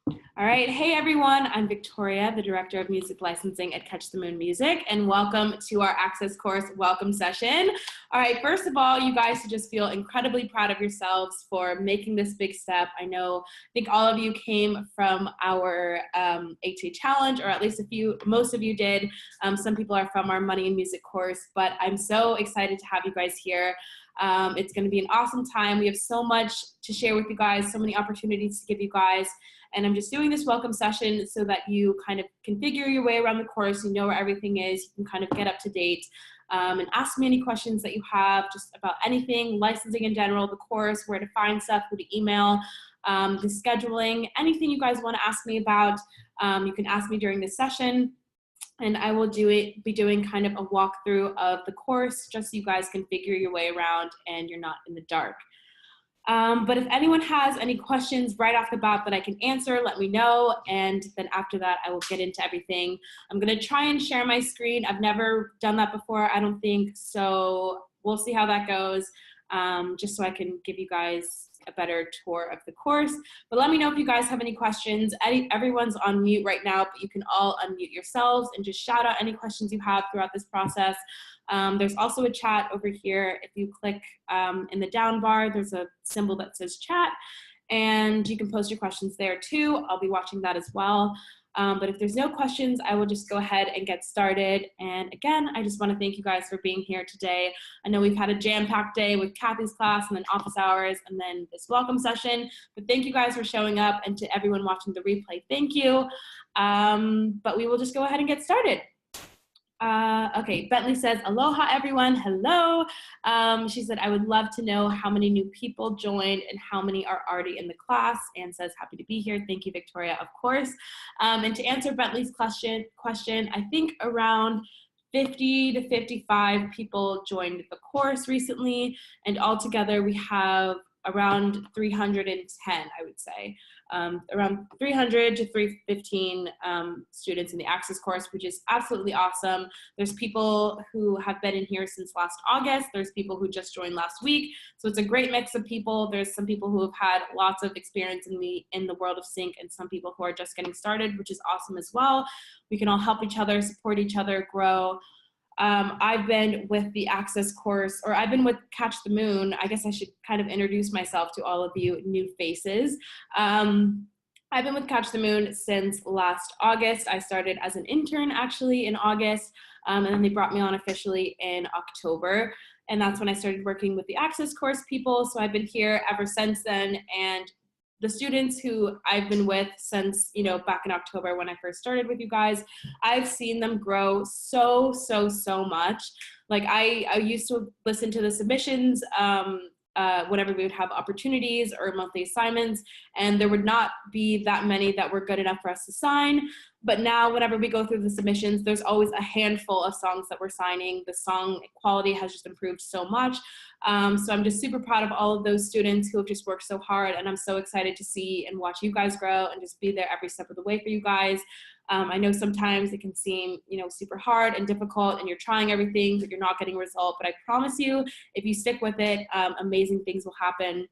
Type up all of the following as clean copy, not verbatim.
All right, hey everyone, I'm Victoria, the Director of Music Licensing at Catch the Moon Music, and welcome to our Access Course welcome session. All right, first of all, you guys should just feel incredibly proud of yourselves for making this big step. I think all of you came from our HA Challenge, or at least most of you did. Some people are from our Money in Music course, but I'm so excited to have you guys here. It's going to be an awesome time. We have so much to share with you guys, so many opportunities to give you guys. And I'm just doing this welcome session so that you kind of can figure your way around the course, you know where everything is, you can kind of get up to date and ask me any questions that you have just about anything, licensing in general, the course, where to find stuff, who to email, the scheduling, anything you guys want to ask me about, you can ask me during this session. And I will be doing kind of a walkthrough of the course just so you guys can figure your way around and you're not in the dark. But if anyone has any questions right off the bat that I can answer, let me know. And then after that, I will get into everything. I'm going to try and share my screen. I've never done that before, I don't think. So we'll see how that goes, just so I can give you guys a better tour of the course. But let me know if you guys have any questions. Everyone's on mute right now, but you can all unmute yourselves and just shout out any questions you have throughout this process. There's also a chat over here. If you click in the down bar, there's a symbol that says chat, and you can post your questions there too. I'll be watching that as well. But if there's no questions, I will just go ahead and get started. And again, I just want to thank you guys for being here today. I know we've had a jam-packed day with Kathy's class and then office hours and then this welcome session, but thank you guys for showing up, and to everyone watching the replay, thank you. But we will just go ahead and get started. Okay, Bentley says, aloha everyone, hello. She said, I would love to know how many new people joined and how many are already in the class, and says, happy to be here. Thank you, Victoria, of course. And to answer Bentley's question, I think around 50 to 55 people joined the course recently, and altogether we have around 310, I would say. Around 300 to 315 students in the Access course, which is absolutely awesome. There's people who have been in here since last August. There's people who just joined last week. So it's a great mix of people. There's some people who have had lots of experience in the world of sync, and some people who are just getting started, which is awesome as well. We can all help each other, support each other, grow. I've been with the Access course, or I've been with Catch the Moon. I guess I should kind of introduce myself to all of you new faces. I've been with Catch the Moon since last August. I started as an intern actually in August, and then they brought me on officially in October. And that's when I started working with the Access course people. So I've been here ever since then. And the students who I've been with since, back in October when I first started with you guys, I've seen them grow so much. Like I used to listen to the submissions whenever we would have opportunities or monthly assignments, and there would not be that many that were good enough for us to sign. But now whenever we go through the submissions, there's always a handful of songs that we're signing. The song quality has just improved so much. So I'm just super proud of all of those students who have just worked so hard, and I'm so excited to see and watch you guys grow and just be there every step of the way for you guys. I know sometimes it can seem, super hard and difficult, and you're trying everything, but you're not getting a result. But I promise you, if you stick with it, amazing things will happen.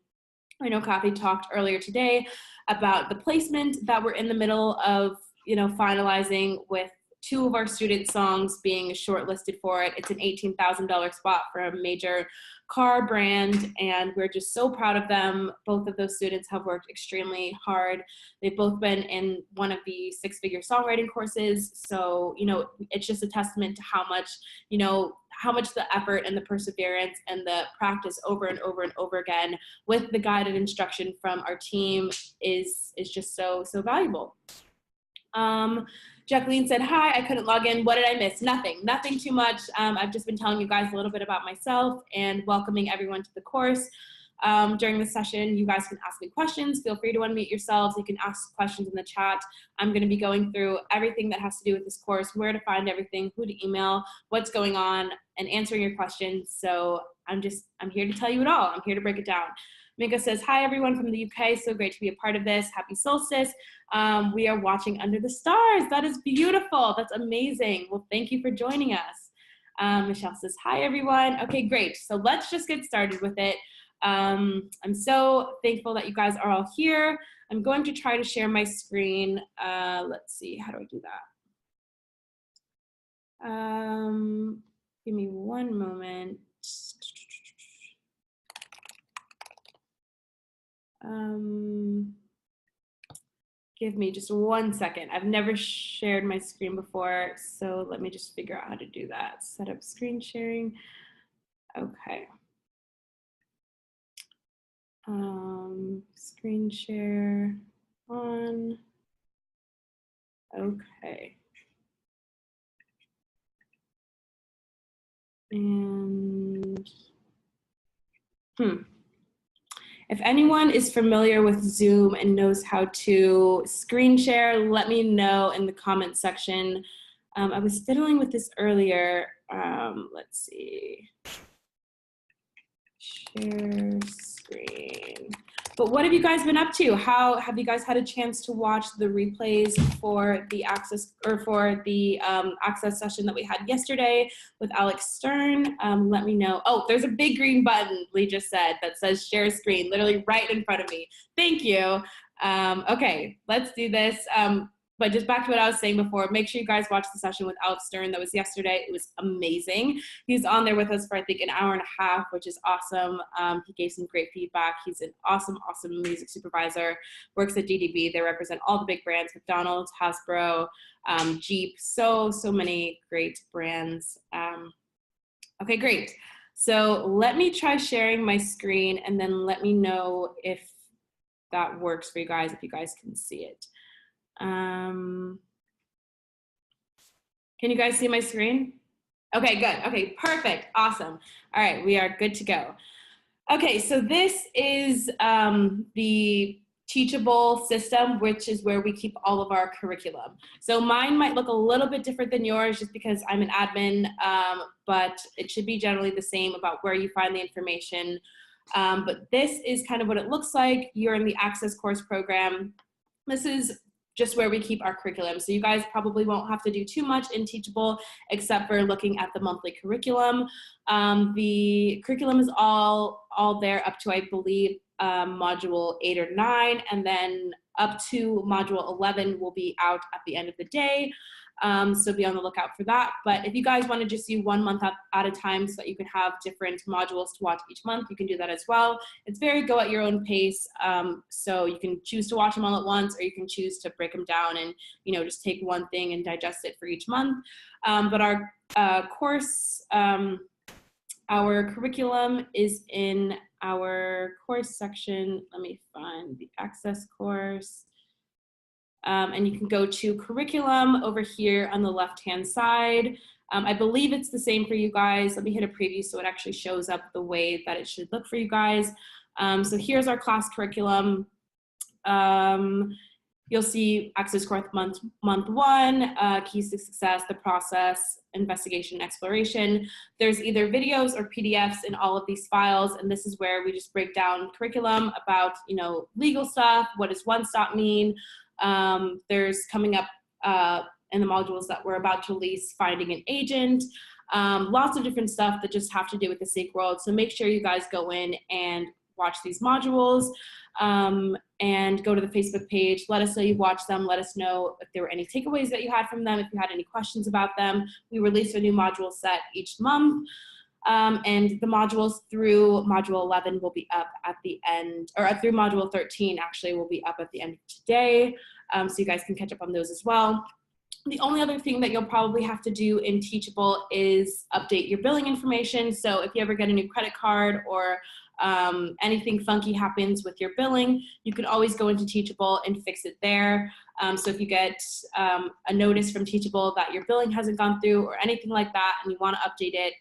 I know Kathy talked earlier today about the placement that we're in the middle of, finalizing, with 2 of our student songs being shortlisted for it. It's an $18,000 spot for a major car brand, and we're just so proud of them. Both of those students have worked extremely hard. They've both been in one of the 6-figure songwriting courses. So, it's just a testament to how much the effort and the perseverance and the practice over and over and over again with the guided instruction from our team is just so valuable. Jacqueline said, hi, I couldn't log in. What did I miss? Nothing too much. I've just been telling you guys a little bit about myself and welcoming everyone to the course. During the session, you guys can ask me questions. Feel free to unmute yourselves. You can ask questions in the chat. I'm going to be going through everything that has to do with this course, where to find everything, who to email, what's going on, and answering your questions. So I'm here to tell you it all. I'm here to break it down. Mika says, hi everyone from the UK, so great to be a part of this. Happy solstice. We are watching under the stars. That is beautiful. That's amazing. Well, thank you for joining us. Michelle says, hi everyone. Okay, great. So let's just get started with it. I'm so thankful that you guys are all here. I'm going to try to share my screen. Let's see, how do I do that? Give me one moment. Give me just 1 second. I've never shared my screen before, so let me just figure out how to do that. Set up screen sharing. Okay. Screen share on. Okay. And if anyone is familiar with Zoom and knows how to screen share, let me know in the comment section. I was fiddling with this earlier. Let's see. Share screen. But what have you guys been up to? How have you guys had a chance to watch the replays for the access access session that we had yesterday with Alex Stern? Let me know. Oh, there's a big green button, Lee just said, that says share screen, literally right in front of me. Thank you. Okay, let's do this. But just back to what I was saying before, make sure you guys watch the session with Alex Stern that was yesterday. It was amazing. He's on there with us for, I think, an hour and a half, which is awesome. He gave some great feedback. He's an awesome, awesome music supervisor, works at DDB. They represent all the big brands, McDonald's, Hasbro, Jeep, so many great brands. Okay, great. So let me try sharing my screen and then let me know if that works for you guys, if you guys can see it. Can you guys see my screen? Okay, good. Okay, perfect. Awesome. All right, we are good to go. Okay, so this is the Teachable system, which is where we keep all of our curriculum. So mine might look a little bit different than yours just because I'm an admin, but it should be generally the same about where you find the information. But this is kind of what it looks like. You're in the Access Course program. This is just where we keep our curriculum. So you guys probably won't have to do too much in Teachable except for looking at the monthly curriculum. The curriculum is all there up to, I believe, module 8 or 9, and then up to module 11 will be out at the end of the day. So be on the lookout for that. But if you guys want to just do 1 month at a time so that you can have different modules to watch each month, you can do that as well. It's very go at your own pace. So you can choose to watch them all at once, or you can choose to break them down and, you know, just take one thing and digest it for each month. But our course, our curriculum is in our course section. Let me find the Access course. And you can go to curriculum over here on the left-hand side. I believe it's the same for you guys. Let me hit a preview so it actually shows up the way that it should look for you guys. So here's our class curriculum. You'll see Access Course month 1, keys to success, the process, investigation, exploration. There's either videos or PDFs in all of these files, and this is where we just break down curriculum about, you know, legal stuff. What does one stop mean? There's coming up in the modules that we're about to release, finding an agent, lots of different stuff that just have to do with the SAIC world. So make sure you guys go in and watch these modules, and go to the Facebook page. Let us know you watched them. Let us know if there were any takeaways that you had from them, if you had any questions about them. We release a new module set each month. And the modules through module 11 will be up at the end, or through module 13 actually will be up at the end of today. So you guys can catch up on those as well. The only other thing that you'll probably have to do in Teachable is update your billing information. So if you ever get a new credit card or anything funky happens with your billing, you can always go into Teachable and fix it there. So if you get a notice from Teachable that your billing hasn't gone through or anything like that, and you want to update it,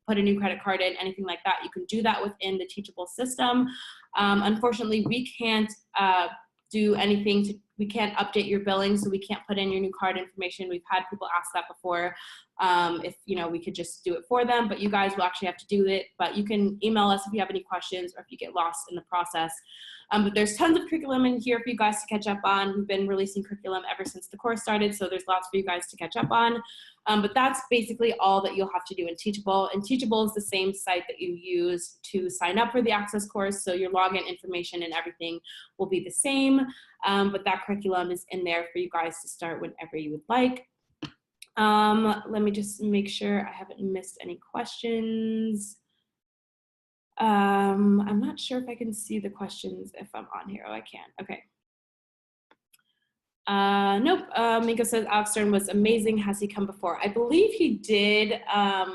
put a new credit card in, anything like that, you can do that within the Teachable system. Unfortunately, we can't do anything we can't update your billing, so we can't put in your new card information. We've had people ask that before. if, we could just do it for them, but you guys will actually have to do it. But you can email us if you have any questions or if you get lost in the process. But there's tons of curriculum in here for you guys to catch up on. We've been releasing curriculum ever since the course started, so there's lots for you guys to catch up on. But that's basically all that you'll have to do in Teachable. And Teachable is the same site that you use to sign up for the Access course, so your login information and everything will be the same. But that curriculum is in there for you guys to start whenever you would like. Let me just make sure I haven't missed any questions. I'm not sure if I can see the questions if I'm on here. Oh, I can. Okay. Nope. Mika says Alex Stern was amazing. Has he come before? I believe he did a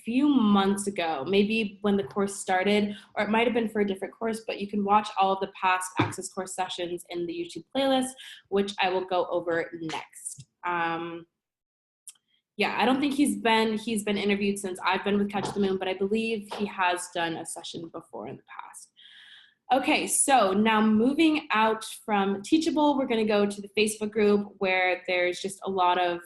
few months ago, maybe when the course started, or it might have been for a different course, but you can watch all of the past Access course sessions in the YouTube playlist, which I will go over next. Yeah, I don't think he's been interviewed since I've been with Catch the Moon, but I believe he has done a session before in the past. Okay, so now moving out from Teachable, we're gonna go to the Facebook group where there's just a lot of,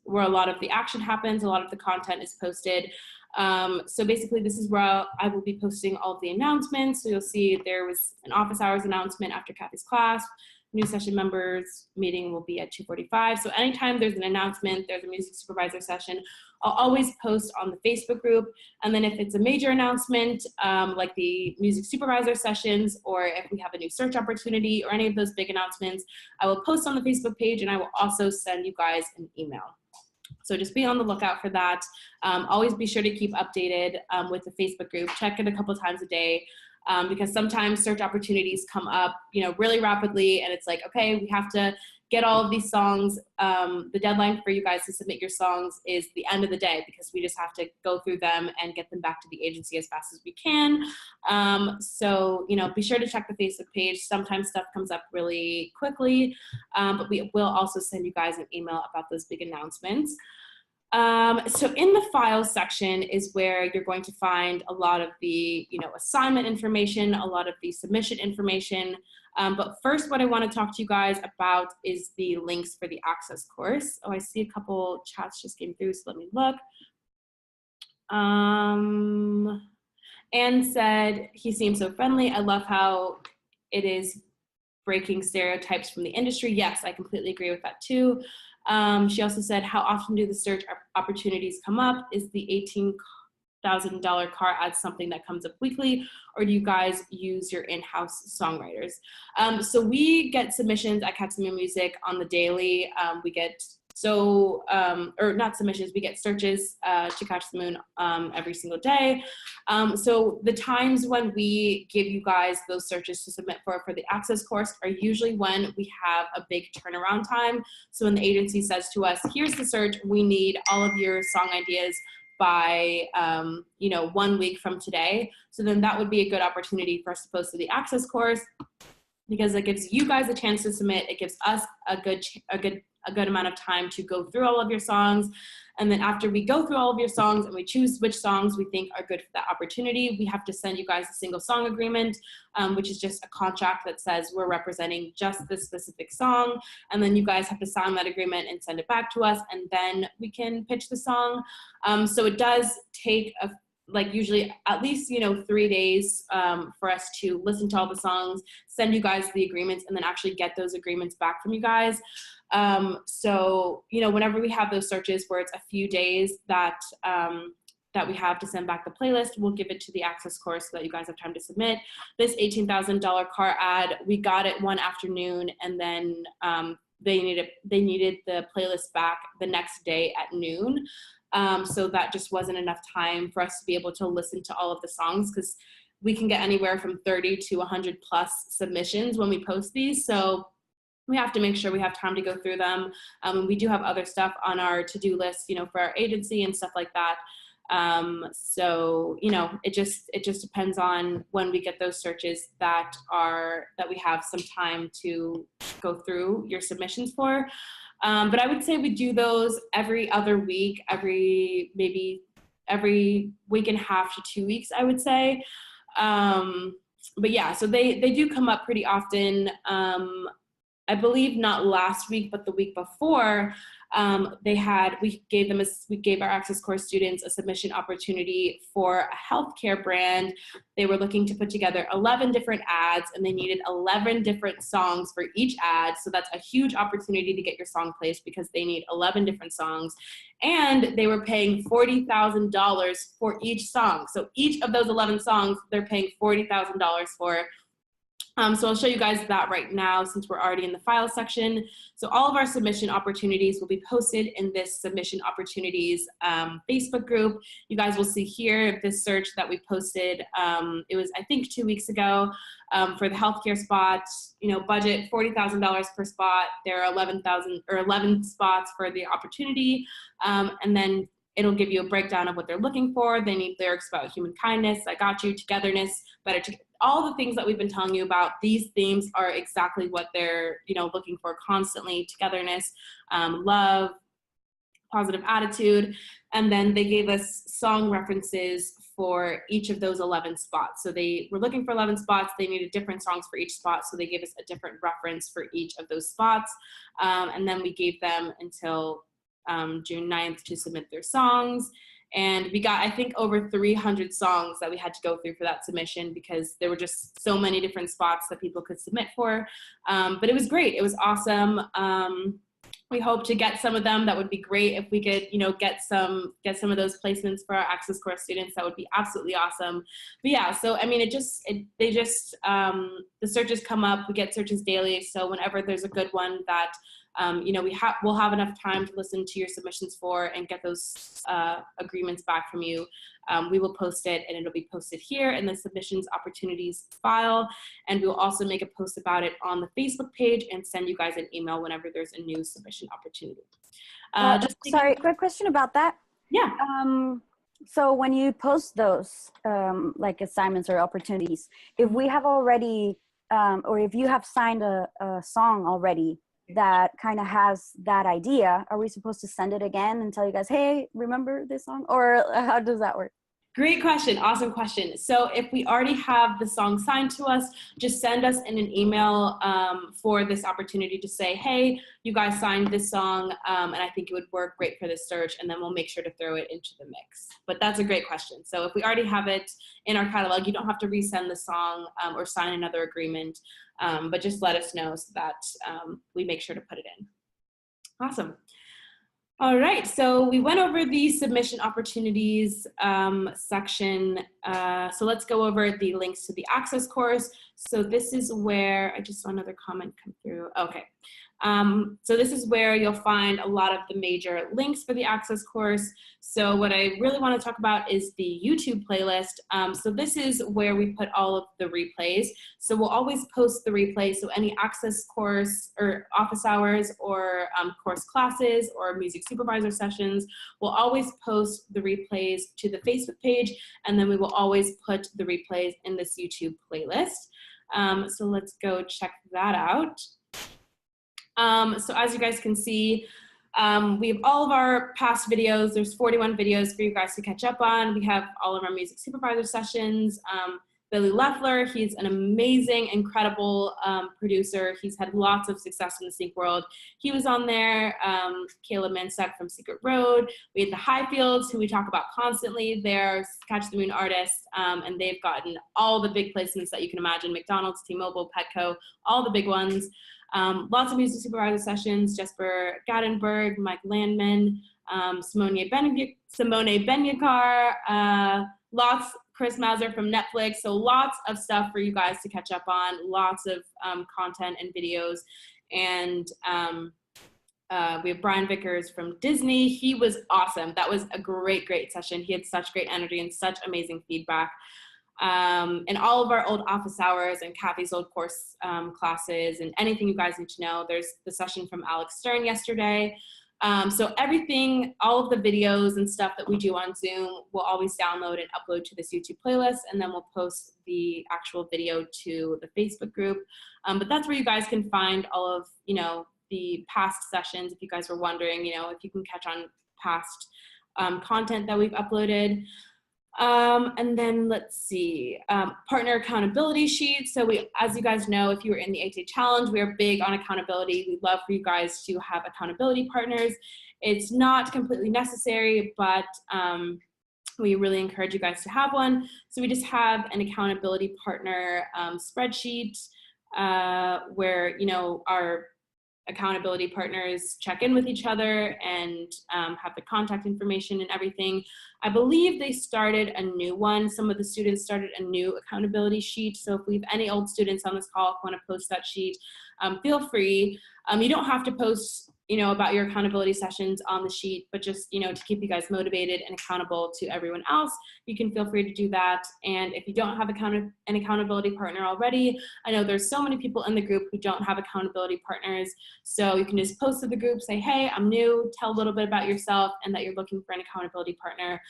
where a lot of the action happens, a lot of the content is posted. So basically this is where I will be posting all of the announcements. So you'll see there was an office hours announcement after Kathy's class. New session members meeting will be at 2:45. So anytime there's an announcement, there's a music supervisor session, I'll always post on the Facebook group. And then if it's a major announcement, like the music supervisor sessions, or if we have a new search opportunity or any of those big announcements, I will post on the Facebook page and I will also send you guys an email. So just be on the lookout for that. Always be sure to keep updated with the Facebook group. Check it a couple times a day. Because sometimes search opportunities come up, really rapidly, and it's like, okay, we have to get all of these songs. The deadline for you guys to submit your songs is the end of the day because we just have to go through them and get them back to the agency as fast as we can. So, be sure to check the Facebook page. Sometimes stuff comes up really quickly, but we will also send you guys an email about those big announcements. So in the files section is where you're going to find a lot of the, assignment information, a lot of the submission information. But first, what I want to talk to you guys about is the links for the Access course. Oh, I see a couple chats just came through, so let me look. Anne said, he seems so friendly. I love how it is breaking stereotypes from the industry. Yes, I completely agree with that too. She also said, how often do the search opportunities come up? Is the $18,000 car ad something that comes up weekly, or do you guys use your in-house songwriters? So we get submissions at Catch the Moon Music on the daily. We get or not submissions, we get searches to Catch the Moon every single day. So the times when we give you guys those searches to submit for the Access course are usually when we have a big turnaround time. So when the agency says to us, here's the search, we need all of your song ideas by 1 week from today. So then that would be a good opportunity for us to post to the Access course, because it gives you guys a chance to submit. It gives us a good amount of time to go through all of your songs. And then after we go through all of your songs and we choose which songs we think are good for that opportunity, we have to send you guys a single song agreement, which is just a contract that says we're representing just this specific song. And then you guys have to sign that agreement and send it back to us, and then we can pitch the song. So it does take usually at least 3 days for us to listen to all the songs, send you guys the agreements, and then actually get those agreements back from you guys. So whenever we have those searches where it's a few days that we have to send back the playlist, we'll give it to the Access course so that you guys have time to submit. This $18,000 car ad, we got it one afternoon, and then they needed the playlist back the next day at noon. So that just wasn't enough time for us to be able to listen to all of the songs, because we can get anywhere from 30 to 100 plus submissions when we post these. So we have to make sure we have time to go through them. We do have other stuff on our to-do list, for our agency and stuff like that. So, it just depends on when we get those searches that we have some time to go through your submissions for. But I would say we do those every other week, maybe every week and a half to 2 weeks, I would say. But yeah, so they do come up pretty often. I believe not last week, but the week before, we gave our Access Course students a submission opportunity for a healthcare brand. They were looking to put together 11 different ads, and they needed 11 different songs for each ad. So that's a huge opportunity to get your song placed because they need 11 different songs. And they were paying $40,000 for each song. So each of those 11 songs, they're paying $40,000 for. So I'll show you guys that right now since we're already in the file section. So all of our submission opportunities will be posted in this submission opportunities Facebook group. You guys will see here this search that we posted. It was, I think, 2 weeks ago for the healthcare spot. You know, budget $40,000 per spot. There are 11 spots for the opportunity, and then it'll give you a breakdown of what they're looking for. They need lyrics about human kindness, I got you, togetherness, all the things that we've been telling you about. These themes are exactly what they're, you know, looking for constantly: togetherness, love, positive attitude. And then they gave us song references for each of those 11 spots. So they were looking for 11 spots. They needed different songs for each spot. So they gave us a different reference for each of those spots. And then we gave them until June 9th to submit their songs. And we got, I think, over 300 songs that we had to go through for that submission because there were just so many different spots that people could submit for. But it was great. It was awesome. We hope to get some of them. That would be great if we could, you know, get some of those placements for our Access Course students. That would be absolutely awesome. But yeah, so I mean, the searches come up. We get searches daily. So whenever there's a good one that you know, we'll have enough time to listen to your submissions for and get those agreements back from you. We will post it, and it'll be posted here in the submissions opportunities file. And we'll also make a post about it on the Facebook page and send you guys an email whenever there's a new submission opportunity. Sorry, quick question about that. Yeah. So when you post those like assignments or opportunities, if we have already, or if you have signed a song already that kind of has that idea, are we supposed to send it again and tell you guys, hey, remember this song? Or how does that work? Great question. Awesome question. So if we already have the song signed to us, just send us in an email for this opportunity to say, hey, you guys signed this song, and I think it would work great for this search, and then we'll make sure to throw it into the mix. But that's a great question. So if we already have it in our catalog, you don't have to resend the song or sign another agreement, but just let us know so that we make sure to put it in. Awesome. All right, so we went over the submission opportunities section. So let's go over the links to the Access course. So this is where, I just saw another comment come through. Okay. So this is where you'll find a lot of the major links for the Access course. So what I really want to talk about is the YouTube playlist. So this is where we put all of the replays. So we'll always post the replays. So any Access course or office hours or course classes or music supervisor sessions, we'll always post the replays to the Facebook page, and then we will always put the replays in this YouTube playlist. So let's go check that out. So as you guys can see, we have all of our past videos. There's 41 videos for you guys to catch up on. We have all of our music supervisor sessions. Billy Leffler, he's an amazing, incredible producer. He's had lots of success in the sync world. He was on there. Caleb Mansek from Secret Road. We had the Highfields, who we talk about constantly. They're Catch the Moon artists, and they've gotten all the big placements that you can imagine: McDonald's, T-Mobile, Petco, all the big ones. Lots of music supervisor sessions: Jesper Gattenberg, Mike Landman, Simone Benyakar, lots, Chris Mauser from Netflix. So lots of stuff for you guys to catch up on, lots of content and videos. And we have Brian Vickers from Disney. He was awesome. That was a great, great session. He had such great energy and such amazing feedback. And all of our old office hours and Kathy's old course classes and anything you guys need to know. There's the session from Alex Stern yesterday. So everything, all of the videos and stuff that we do on Zoom, we'll always download and upload to this YouTube playlist, and then we'll post the actual video to the Facebook group. But that's where you guys can find all of, you know, the past sessions. If you guys were wondering, you know, if you can catch on past content that we've uploaded. And then let's see, partner accountability sheet. So as you guys know, if you were in the 8-Day Challenge, we are big on accountability. We'd love for you guys to have accountability partners. It's not completely necessary, but we really encourage you guys to have one. So we just have an accountability partner spreadsheet where, you know, our accountability partners check in with each other and have the contact information and everything. I believe they started a new one. Some of the students started a new accountability sheet. So if we have any old students on this call who want to post that sheet, feel free. You don't have to post, you know, about your accountability sessions on the sheet, but just, you know, to keep you guys motivated and accountable to everyone else, you can feel free to do that. And if you don't have an accountability partner already, I know there's so many people in the group who don't have accountability partners. So you can just post to the group, say, hey, I'm new, tell a little bit about yourself and that you're looking for an accountability partner.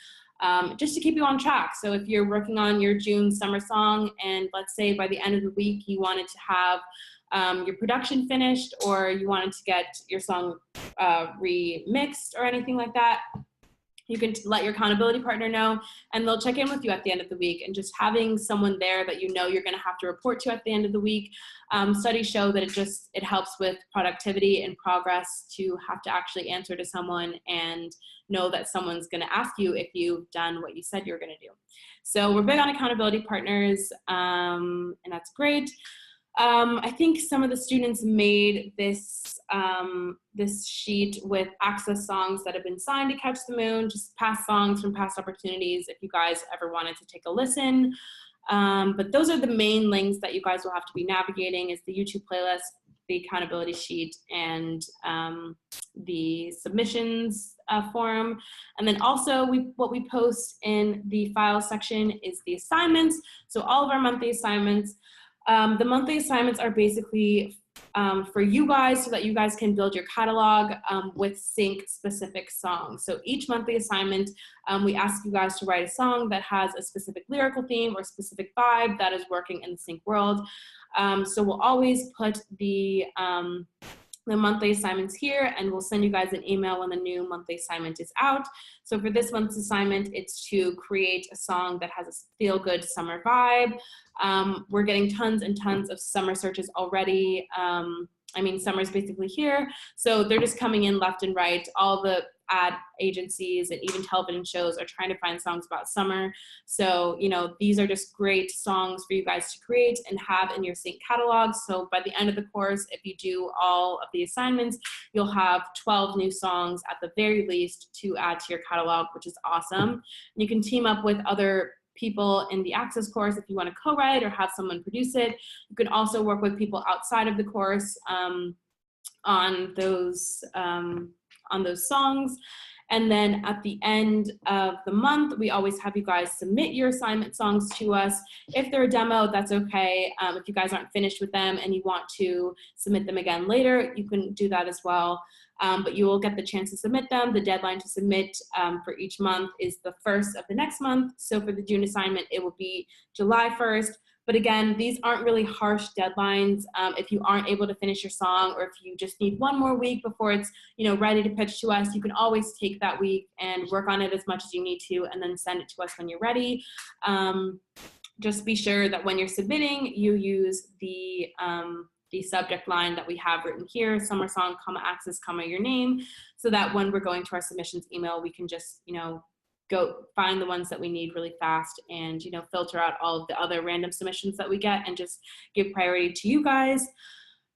Just to keep you on track. So if you're working on your June summer song and let's say by the end of the week you wanted to have your production finished or you wanted to get your song remixed or anything like that, you can let your accountability partner know and they'll check in with you at the end of the week. And just having someone there that you know you're going to have to report to at the end of the week, studies show that it helps with productivity and progress to have to actually answer to someone and know that someone's going to ask you if you've done what you said you're going to do. So we're big on accountability partners, and that's great. I think some of the students made this sheet with access songs that have been signed to Catch the Moon, just past songs from past opportunities if you guys ever wanted to take a listen. But those are the main links that you guys will have to be navigating is the YouTube playlist, the accountability sheet, and the submissions form. And then also what we post in the file section is the assignments. So all of our monthly assignments. The monthly assignments are basically for you guys so that you guys can build your catalog with sync specific songs. So each monthly assignment, we ask you guys to write a song that has a specific lyrical theme or specific vibe that is working in the sync world. So we'll always put the monthly assignments here and we'll send you guys an email when the new monthly assignment is out. So for this month's assignment, it's to create a song that has a feel-good summer vibe. We're getting tons and tons of summer searches already. I mean, summer's basically here. So they're just coming in left and right. All the ad agencies and even television shows are trying to find songs about summer. So, you know, these are just great songs for you guys to create and have in your sync catalog. So by the end of the course, if you do all of the assignments, you'll have 12 new songs at the very least to add to your catalog, which is awesome. You can team up with other people in the Access course if you want to co-write or have someone produce it. You can also work with people outside of the course on those songs. And then at the end of the month, we always have you guys submit your assignment songs to us. If they're a demo, that's okay. If you guys aren't finished with them and you want to submit them again later, you can do that as well. But you will get the chance to submit them. The deadline to submit for each month is the 1st of the next month. So for the June assignment, it will be July 1st. But again, these aren't really harsh deadlines. If you aren't able to finish your song or if you just need one more week before it's, you know, ready to pitch to us, you can always take that week and work on it as much as you need to and then send it to us when you're ready. Just be sure that when you're submitting, you use the subject line that we have written here, summer song, comma, access, comma, your name, so that when we're going to our submissions email, we can just, you know, go find the ones that we need really fast and, you know, filter out all of the other random submissions that we get and just give priority to you guys.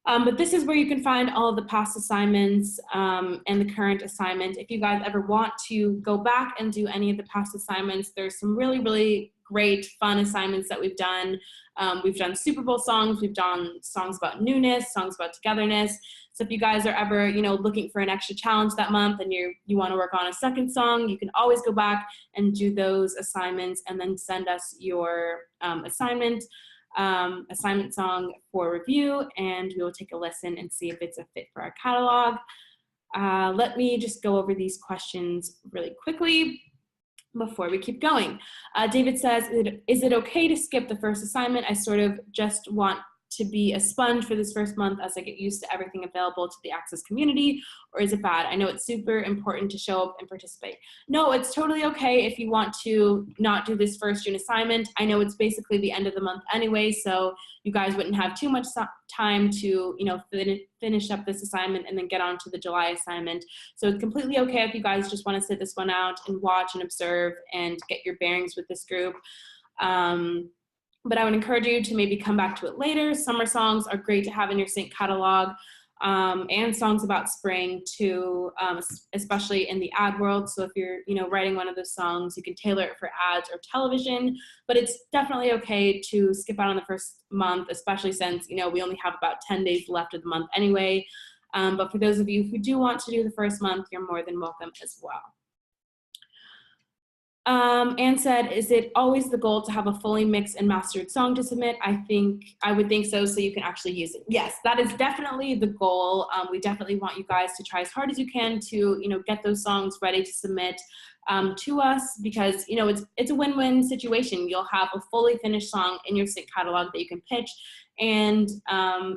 But this is where you can find all of the past assignments and the current assignment. If you guys ever want to go back and do any of the past assignments, there's some really, really great fun assignments that we've done. We've done Super Bowl songs, we've done songs about newness, songs about togetherness. So if you guys are ever, you know, looking for an extra challenge that month and you want to work on a second song, you can always go back and do those assignments and then send us your assignment song for review, and we will take a listen and see if it's a fit for our catalog. Let me just go over these questions really quickly before we keep going. David says, is it okay to skip the first assignment? I sort of just want to be a sponge for this first month as I get used to everything available to the Access community, or is it bad? I know it's super important to show up and participate. No, it's totally okay if you want to not do this first June assignment. I know it's basically the end of the month anyway, so you guys wouldn't have too much time to, you know, finish up this assignment and then get on to the July assignment. So it's completely okay if you guys just want to sit this one out and watch and observe and get your bearings with this group. But I would encourage you to maybe come back to it later. Summer songs are great to have in your sync catalog, and songs about spring too, especially in the ad world. So if you're, you know, writing one of those songs, you can tailor it for ads or television, but it's definitely okay to skip out on the first month, especially since, you know, we only have about 10 days left of the month anyway. But for those of you who do want to do the first month, you're more than welcome as well. Anne said, is it always the goal to have a fully mixed and mastered song to submit? I would think so you can actually use it. Yes, that is definitely the goal. We definitely want you guys to try as hard as you can to, you know, get those songs ready to submit to us, because, you know, it's a win-win situation. You'll have a fully finished song in your sync catalog that you can pitch, and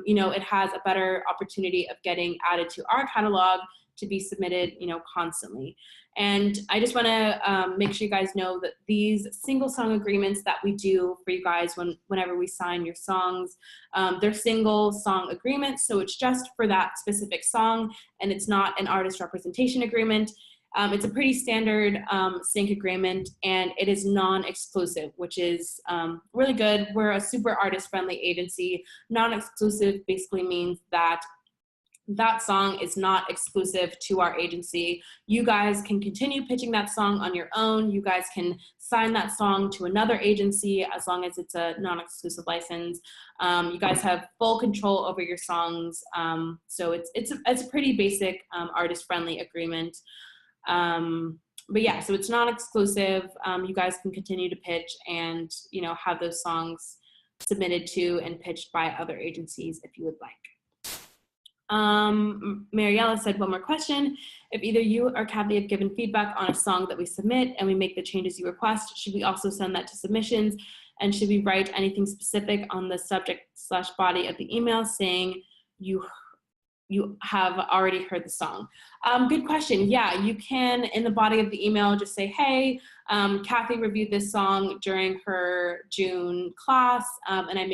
you know, it has a better opportunity of getting added to our catalog to be submitted, you know, constantly. And I just want to make sure you guys know that these single song agreements that we do for you guys whenever we sign your songs, they're single song agreements, so it's just for that specific song, and it's not an artist representation agreement. It's a pretty standard sync agreement, and it is non-exclusive, which is really good. We're a super artist-friendly agency. Non-exclusive basically means that that song is not exclusive to our agency. You guys can continue pitching that song on your own. You guys can sign that song to another agency as long as it's a non-exclusive license. You guys have full control over your songs. So it's a pretty basic artist-friendly agreement. But yeah, so it's non-exclusive. You guys can continue to pitch and, you know, have those songs submitted to and pitched by other agencies if you would like. Mariella said, one more question. If either you or Kathy have given feedback on a song that we submit and we make the changes you request, should we also send that to submissions? And should we write anything specific on the subject/body of the email saying you have already heard the song? Good question. Yeah, you can, in the body of the email, just say, hey, Kathy reviewed this song during her June class, and I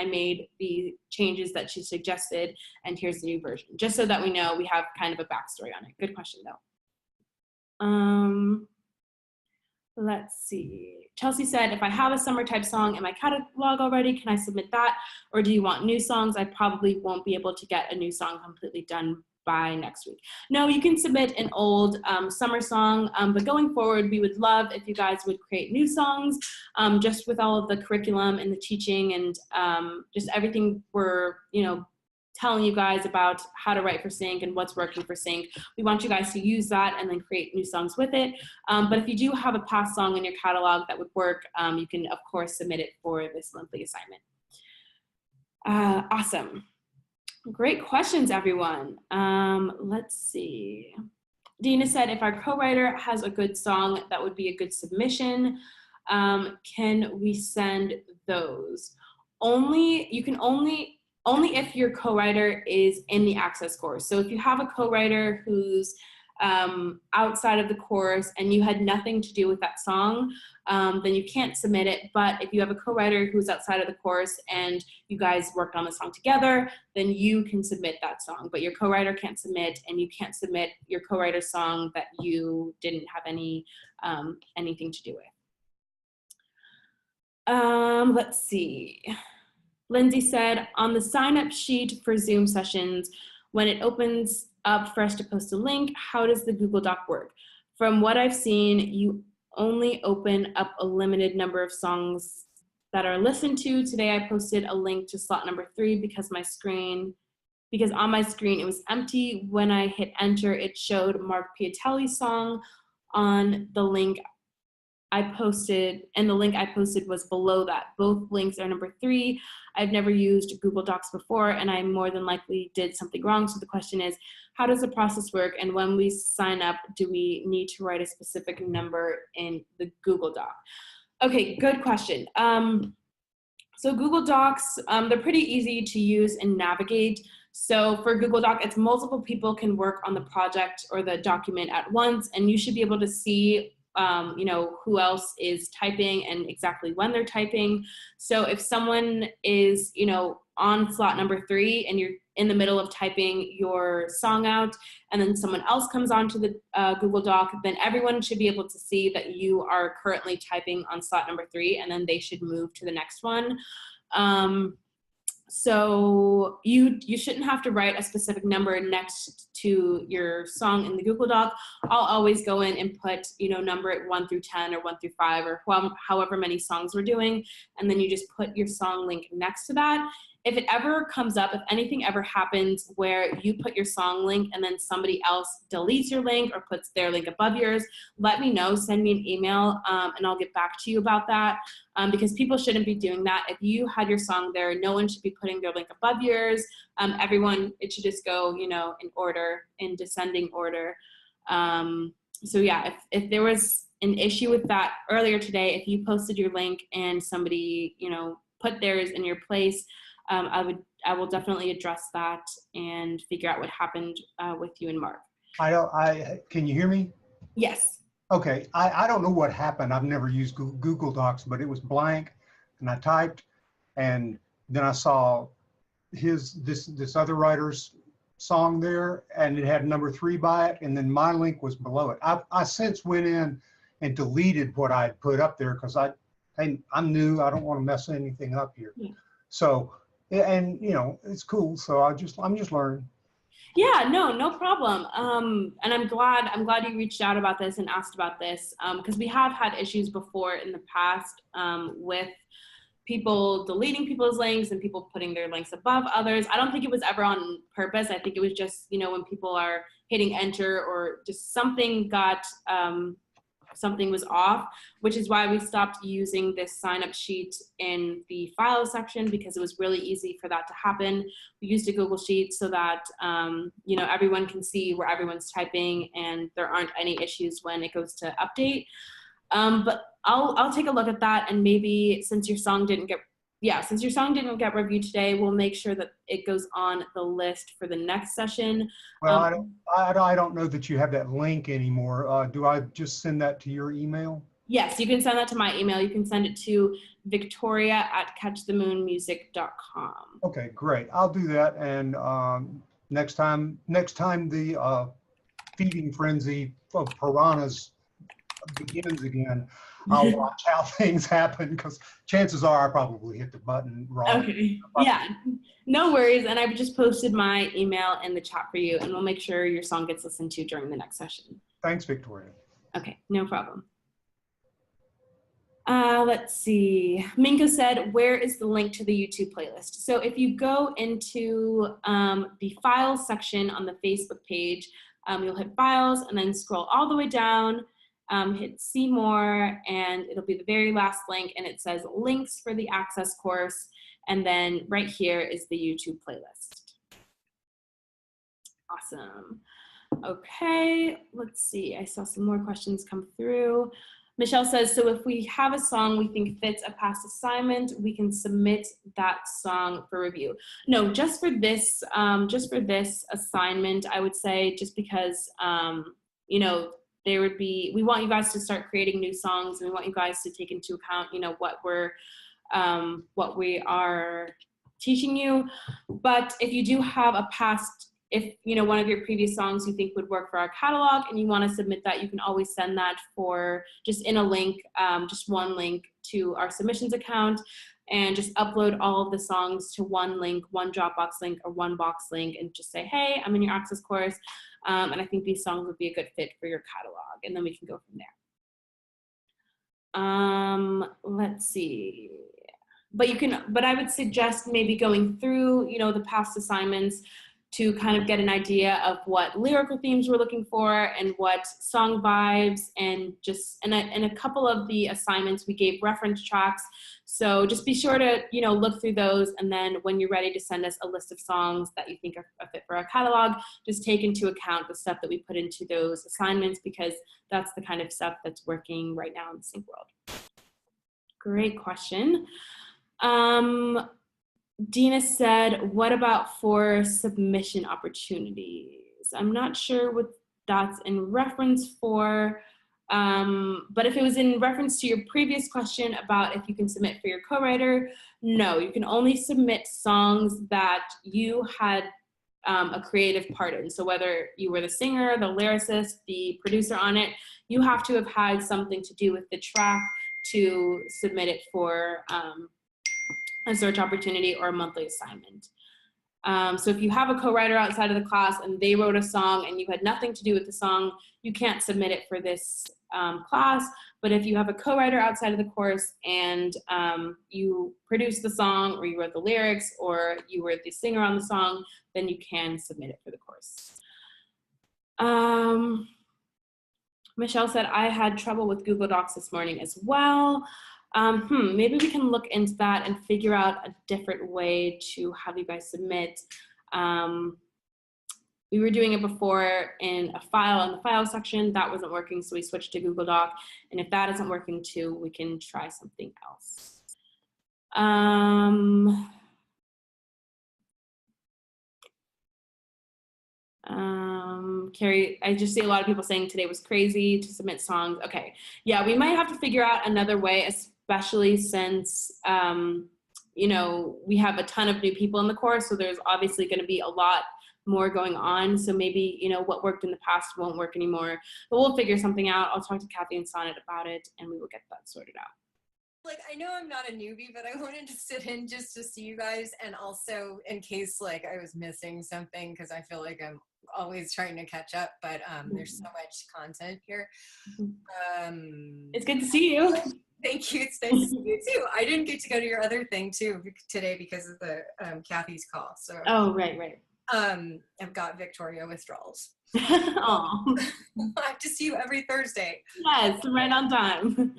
made the changes that she suggested, and here's the new version, just so that we know we have kind of a backstory on it. Good question, though. Let's see. Chelsea said, if I have a summer type song in my catalog already, can I submit that? Or do you want new songs? I probably won't be able to get a new song completely done by next week. No, you can submit an old summer song, but going forward, we would love if you guys would create new songs, just with all of the curriculum and the teaching and just everything we're, you know, telling you guys about how to write for sync and what's working for sync. We want you guys to use that and then create new songs with it. But if you do have a past song in your catalog that would work, you can of course submit it for this monthly assignment. Awesome. Great questions, everyone. Let's see. Dina said, if our co-writer has a good song that would be a good submission, can we send those? Only if your co-writer is in the Access course. So if you have a co-writer who's outside of the course and you had nothing to do with that song, then you can't submit it. But if you have a co-writer who's outside of the course and you guys worked on the song together, then you can submit that song. But your co-writer can't submit, and you can't submit your co-writer's song that you didn't have anything to do with. Let's see. Lindsay said, on the sign-up sheet for Zoom sessions, when it opens up for us to post a link, how does the Google Doc work? From what I've seen, you only open up a limited number of songs that are listened to. Today I posted a link to slot number 3 because on my screen it was empty. When I hit enter, it showed Mark Piatelli's song on the link I posted, and the link I posted was below that. Both links are number 3. I've never used Google Docs before, and I more than likely did something wrong. So the question is, how does the process work? And when we sign up, do we need to write a specific number in the Google Doc? Okay, good question. So Google Docs, they're pretty easy to use and navigate. So for Google Doc, it's multiple people can work on the project or the document at once, and you should be able to see you know, who else is typing and exactly when they're typing. So if someone is, you know, on slot number 3 and you're in the middle of typing your song out, and then someone else comes onto the Google Doc, then everyone should be able to see that you are currently typing on slot number 3, and then they should move to the next one. So you shouldn't have to write a specific number next to your song in the Google Doc. I'll always go in and put, you know, number it 1 through 10 or 1 through 5 or however many songs we're doing, and then you just put your song link next to that. If it ever comes up, if anything ever happens where you put your song link and then somebody else deletes your link or puts their link above yours, let me know, send me an email, and I'll get back to you about that, because people shouldn't be doing that. If you had your song there, no one should be putting their link above yours. Everyone, it should just go, you know, in order, in descending order. So yeah, if there was an issue with that earlier today, if you posted your link and somebody, you know, put theirs in your place, I will definitely address that and figure out what happened with you and Mark. Can you hear me? Yes. Okay, I don't know what happened. I've never used Google Docs, but it was blank, and I typed, and then I saw this other writer's song there, and it had number 3 by it, and then my link was below it. I since went in and deleted what I had put up there because I'm new. I don't want to mess anything up here. Yeah. So, and you know, it's cool. So I'm just learning. Yeah, no problem. And I'm glad you reached out about this and asked about this, because we have had issues before in the past with people deleting people's links and people putting their links above others. I don't think it was ever on purpose. I think it was just, you know, when people are hitting enter or just something got, something was off, which is why we stopped using this sign up sheet in the file section, because it was really easy for that to happen. We used a Google Sheet so that, you know, everyone can see where everyone's typing and there aren't any issues when it goes to update. But I'll take a look at that, and maybe since your song didn't get reviewed today, we'll make sure that it goes on the list for the next session. Well, I don't know that you have that link anymore. Do I just send that to your email? Yes, you can send that to my email. You can send it to victoria@catchthemoonmusic.com. Okay, great. I'll do that. And next time the feeding frenzy of piranhas begins again, I'll watch how things happen, because chances are I probably hit the button wrong. Okay. Yeah, no worries. And I've just posted my email in the chat for you, and we'll make sure your song gets listened to during the next session. Thanks, Victoria. Okay, no problem. Let's see. Minka said, where is the link to the YouTube playlist? So if you go into the files section on the Facebook page, you'll hit files and then scroll all the way down. Hit see more, and it'll be the very last link, and it says links for the Access course, and then right here is the YouTube playlist. Awesome. Okay, let's see. I saw some more questions come through. Michelle says, so if we have a song we think fits a past assignment, we can submit that song for review. No, just for this assignment, I would say, just because, you know, we want you guys to start creating new songs, and we want you guys to take into account, you know, what we are teaching you. But if you do have if you know, one of your previous songs you think would work for our catalog and you want to submit that, you can always send that for just in a link, just one link to our submissions account, and just upload all of the songs to one link, one Dropbox link or one Box link, and just say, hey, I'm in your Access course, and I think these songs would be a good fit for your catalog, and then we can go from there. Let's see. But I would suggest maybe going through, you know, the past assignments to kind of get an idea of what lyrical themes we're looking for and what song vibes, and just in a couple of the assignments we gave reference tracks. So just be sure to, you know, look through those, and then when you're ready to send us a list of songs that you think are a fit for our catalog, just take into account the stuff that we put into those assignments, because that's the kind of stuff that's working right now in the sync world. Great question. Dina said, what about for submission opportunities? I'm not sure what that's in reference for, but if it was in reference to your previous question about if you can submit for your co-writer, no, you can only submit songs that you had a creative part in. So whether you were the singer, the lyricist, the producer on it, you have to have had something to do with the track to submit it for a search opportunity or a monthly assignment. So if you have a co-writer outside of the class and they wrote a song and you had nothing to do with the song, you can't submit it for this class. But if you have a co-writer outside of the course and you produced the song, or you wrote the lyrics, or you were the singer on the song, then you can submit it for the course. Michelle said, I had trouble with Google Docs this morning as well. Maybe we can look into that and figure out a different way to have you guys submit. We were doing it before in a file in the file section. That wasn't working, so we switched to Google Doc. And if that isn't working too, we can try something else. Carrie, I just see a lot of people saying today was crazy to submit songs. Okay, yeah, we might have to figure out another way, especially since, you know, we have a ton of new people in the course, so there's obviously going to be a lot more going on. So maybe, you know, what worked in the past won't work anymore, but we'll figure something out. I'll talk to Kathy and Sonnet about it, and we will get that sorted out. Like, I know I'm not a newbie, but I wanted to sit in just to see you guys, and also in case like I was missing something, because I feel like I'm always trying to catch up, but there's so much content here. It's good to see you. Thank you. It's nice to see you too. I didn't get to go to your other thing too today because of the Kathy's call. So oh, right. I've got Victoria withdrawals. Oh, I have to see you every Thursday. Yes, right on time.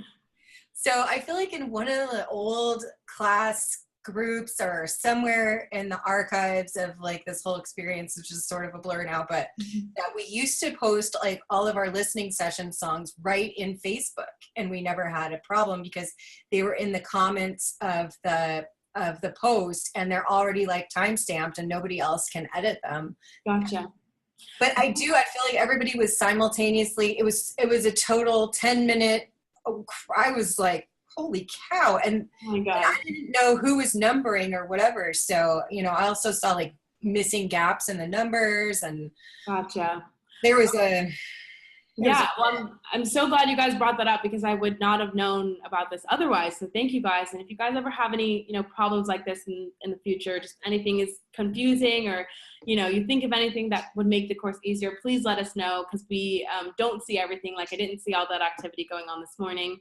So I feel like in one of the old class groups or somewhere in the archives of like this whole experience, which is sort of a blur now, but that we used to post like all of our listening session songs right in Facebook, and we never had a problem because they were in the comments of the post and they're already like time-stamped and nobody else can edit them. Gotcha. But I feel like everybody was simultaneously, it was a total 10-minute, I was like, holy cow. And, oh my God. And I didn't know who was numbering or whatever. So, you know, I also saw like missing gaps in the numbers, and gotcha. There was a well, I'm so glad you guys brought that up because I would not have known about this otherwise. So thank you guys. And if you guys ever have any, you know, problems like this in the future, just anything is confusing or, you know, you think of anything that would make the course easier, please let us know because we don't see everything. Like I didn't see all that activity going on this morning.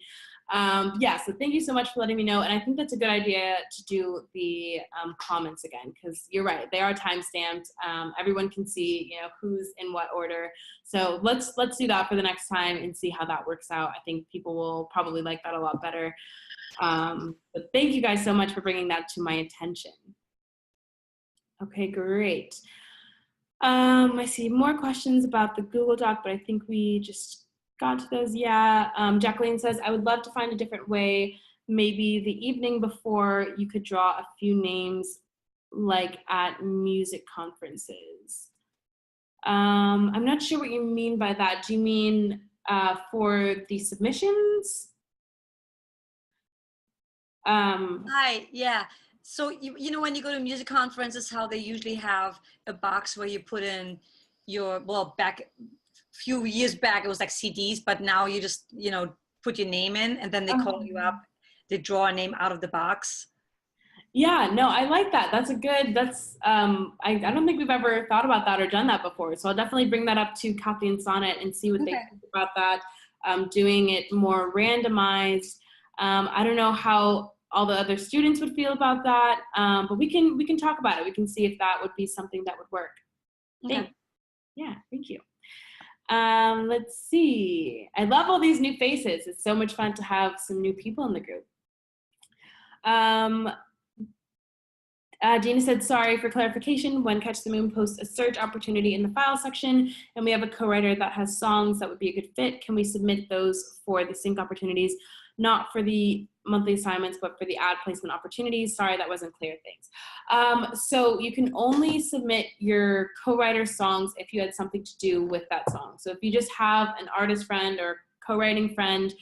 Yeah, so thank you so much for letting me know. And I think that's a good idea to do the comments again, because you're right, they are time-stamped. Everyone can see, you know, who's in what order. So let's do that for the next time and see how that works out. I think people will probably like that a lot better. But thank you guys so much for bringing that to my attention. Okay, great. I see more questions about the Google Doc, but I think we just got to those. Yeah, Jacqueline says, I would love to find a different way. Maybe the evening before you could draw a few names like at music conferences. I'm not sure what you mean by that. Do you mean for the submissions? Hi, yeah. So, you know, when you go to music conferences, how they usually have a box where you put in your, well, back few years back it was like CDs, but now you just, you know, put your name in and then they call you up, they draw a name out of the box. Yeah, no, I like that. That's a good, I don't think we've ever thought about that or done that before. So I'll definitely bring that up to Kathy and Sonnet and see what they think about that. Doing it more randomized. I don't know how all the other students would feel about that, but we can talk about it. We can see if that would be something that would work. Okay. Yeah, thank you. Let's see. I love all these new faces. It's so much fun to have some new people in the group. Dina said, sorry for clarification. When Catch the Moon posts a search opportunity in the file section and we have a co-writer that has songs that would be a good fit, can we submit those for the sync opportunities, not for the monthly assignments, but for the ad placement opportunities. Sorry, that wasn't clear. Thanks. So you can only submit your co-writer songs if you had something to do with that song. So if you just have an artist friend or co-writing friend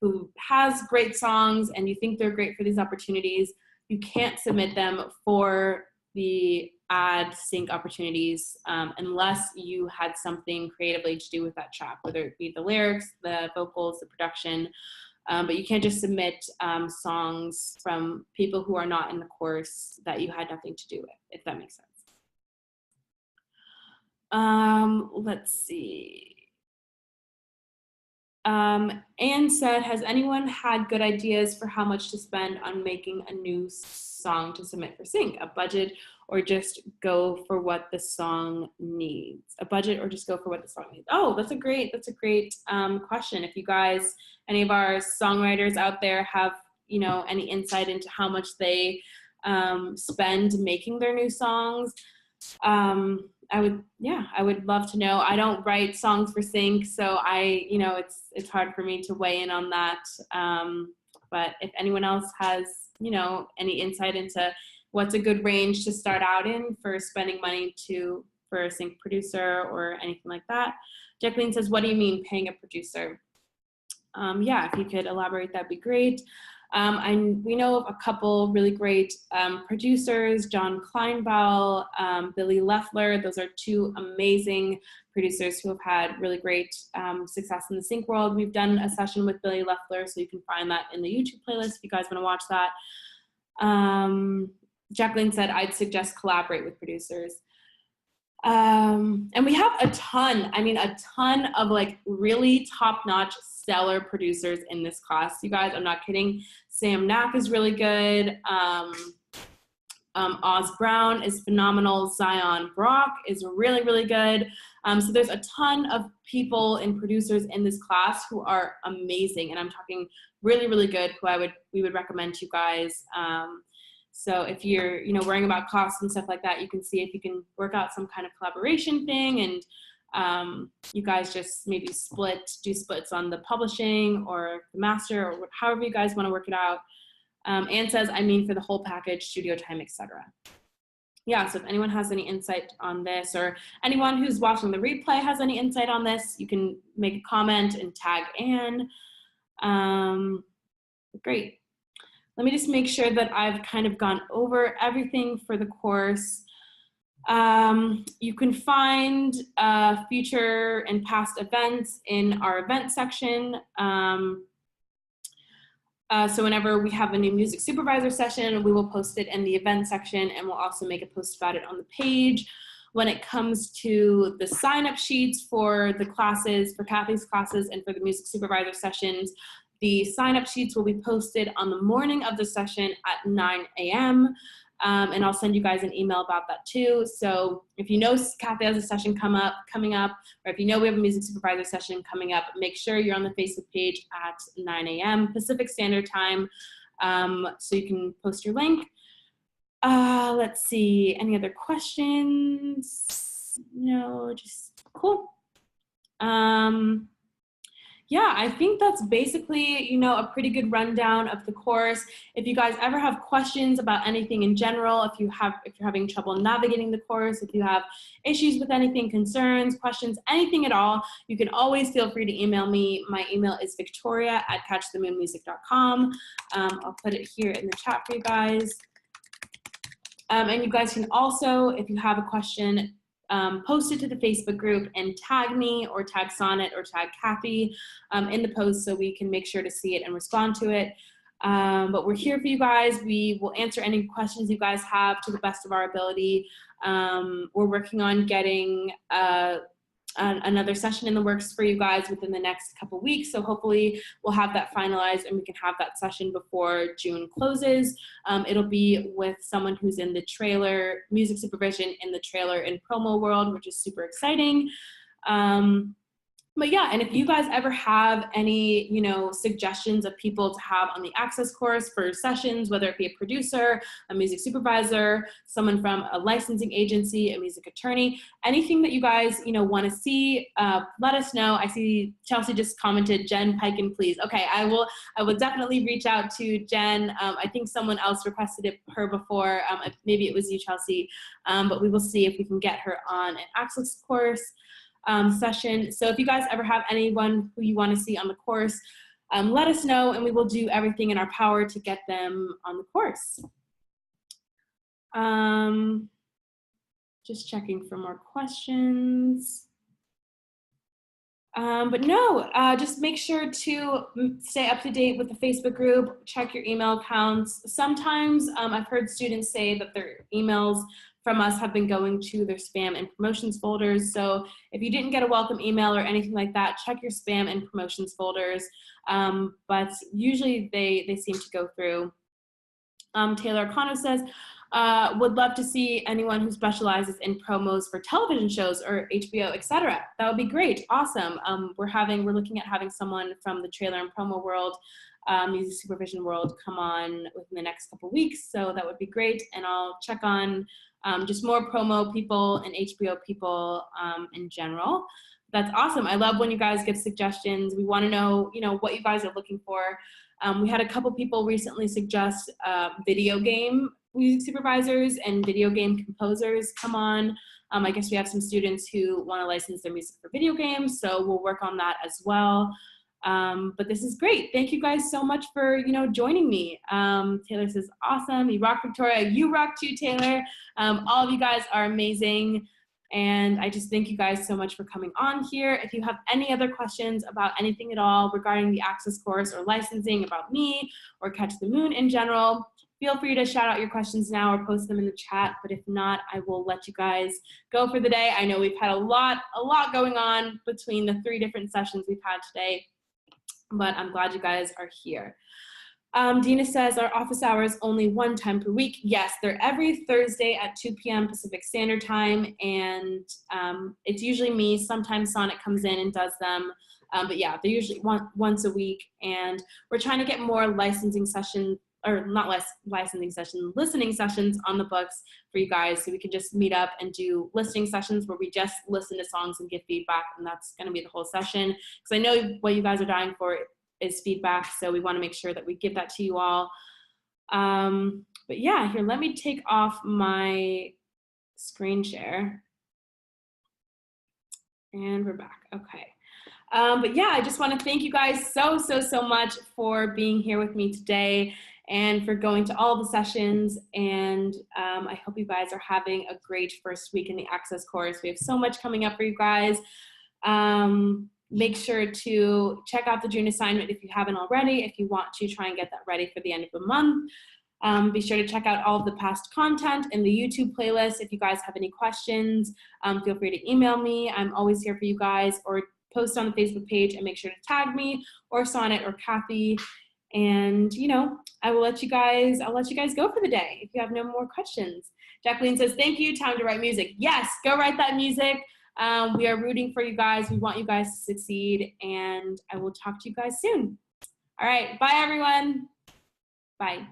who has great songs and you think they're great for these opportunities, you can't submit them for the ad sync opportunities unless you had something creatively to do with that track, whether it be the lyrics, the vocals, the production. But you can't just submit songs from people who are not in the course that you had nothing to do with, if that makes sense. Let's see. Anne said, has anyone had good ideas for how much to spend on making a new song to submit for sync? A budget or just go for what the song needs? A budget or just go for what the song needs? Oh, that's a great question. If you guys, any of our songwriters out there have, you know, any insight into how much they spend making their new songs, I would love to know. I don't write songs for sync, so it's hard for me to weigh in on that. But if anyone else has, you know, any insight into what's a good range to start out in for spending money for a sync producer or anything like that. Jacqueline says, what do you mean paying a producer? Yeah, if you could elaborate, that'd be great. We know of a couple really great producers, John Kleinball, Billy Leffler. Those are two amazing producers who have had really great success in the sync world. We've done a session with Billy Leffler, so you can find that in the YouTube playlist if you guys want to watch that. Jacqueline said, I'd suggest collaborate with producers. And we have a ton of like really top-notch stellar producers in this class. You guys, I'm not kidding. Sam Knack is really good. Oz Brown is phenomenal. Zion Brock is really, really good. So there's a ton of people and producers in this class who are amazing. And I'm talking really, really good, who we would recommend to you guys. So if you're, you know, worrying about costs and stuff like that, you can see if you can work out some kind of collaboration thing, and you guys just maybe do splits on the publishing or the master, or however you guys want to work it out. Anne says, I mean for the whole package, studio time, etc. Yeah, so if anyone has any insight on this, or anyone who's watching the replay has any insight on this, you can make a comment and tag Anne. Great. Let me just make sure that I've kind of gone over everything for the course. You can find future and past events in our event section. So whenever we have a new music supervisor session, we will post it in the event section, and we'll also make a post about it on the page. When it comes to the sign-up sheets for the classes, for Kathy's classes and for the music supervisor sessions, the sign-up sheets will be posted on the morning of the session at 9 a.m. And I'll send you guys an email about that too. So if you know Kathy has a session coming up, or if you know we have a music supervisor session coming up, make sure you're on the Facebook page at 9 a.m. Pacific Standard Time, so you can post your link. Let's see, any other questions? No, just cool. Yeah, I think that's basically, you know, a pretty good rundown of the course. If you guys ever have questions about anything in general, if you're having trouble navigating the course, if you have issues with anything, concerns, questions, anything at all, you can always feel free to email me. My email is victoria@catchthemoonmusic.com. I'll put it here in the chat for you guys. And you guys can also, if you have a question, post it to the Facebook group and tag me or tag Sonnet or tag Kathy in the post, so we can make sure to see it and respond to it. But we're here for you guys. We will answer any questions you guys have to the best of our ability. We're working on getting another session in the works for you guys within the next couple weeks. So hopefully we'll have that finalized and we can have that session before June closes. It'll be with someone who's in the trailer, music supervision in the trailer and promo world, which is super exciting. But yeah, and if you guys ever have any, suggestions of people to have on the Access course for sessions, whether it be a producer, a music supervisor, someone from a licensing agency, a music attorney, anything that you guys, want to see, let us know. I see Chelsea just commented, Jen Piken, please. Okay, I will definitely reach out to Jen. I think someone else requested her before. Maybe it was you, Chelsea, but we will see if we can get her on an Access course session. So if you guys ever have anyone who you want to see on the course, let us know, and we will do everything in our power to get them on the course. Just checking for more questions. But no, just make sure to stay up to date with the Facebook group, check your email accounts. Sometimes I've heard students say that their emails from us have been going to their spam and promotions folders. So if you didn't get a welcome email or anything like that, check your spam and promotions folders. But usually they seem to go through. Taylor Arcano says, would love to see anyone who specializes in promos for television shows or HBO, etc. That would be great. Awesome. We're looking at having someone from the trailer and promo world, music supervision world, come on within the next couple weeks. So that would be great. And I'll check on just more promo people and HBO people in general. That's awesome. I love when you guys give suggestions. We want to know, what you guys are looking for. We had a couple people recently suggest video game music supervisors and video game composers come on. I guess we have some students who want to license their music for video games, so we'll work on that as well. But this is great. Thank you guys so much for, joining me. Taylor says, awesome. You rock, Victoria. You rock too, Taylor. All of you guys are amazing. And I just thank you guys so much for coming on here. If you have any other questions about anything at all regarding the Access course or licensing, about me or Catch the Moon in general, feel free to shout out your questions now or post them in the chat. But if not, I will let you guys go for the day. I know we've had a lot going on between the 3 different sessions we've had today, but I'm glad you guys are here. Dina says, our office hours only 1 time per week. Yes, they're every Thursday at 2 p.m. Pacific Standard Time, and it's usually me. Sometimes Sonic comes in and does them, but yeah, they're usually once a week, and we're trying to get more licensing sessions, or not licensing sessions, listening sessions on the books for you guys, so we can just meet up and do listening sessions where we just listen to songs and give feedback, and that's going to be the whole session, because I know what you guys are dying for is feedback, so we want to make sure that we give that to you all. But yeah, here, let me take off my screen share. And we're back, okay. But yeah, I just want to thank you guys so much for being here with me today and for going to all the sessions. And I hope you guys are having a great first week in the Access course. We have so much coming up for you guys. Make sure to check out the June assignment if you haven't already, if you want to try and get that ready for the end of the month. Be sure to check out all of the past content in the YouTube playlist. If you guys have any questions, feel free to email me. I'm always here for you guys, or post on the Facebook page and make sure to tag me or Sonnet or Kathy. And I'll let you guys go for the day if you have no more questions. Jacqueline says, thank you, time to write music. Yes, go write that music. We are rooting for you guys. We want you guys to succeed, and I will talk to you guys soon. All right, bye everyone. Bye.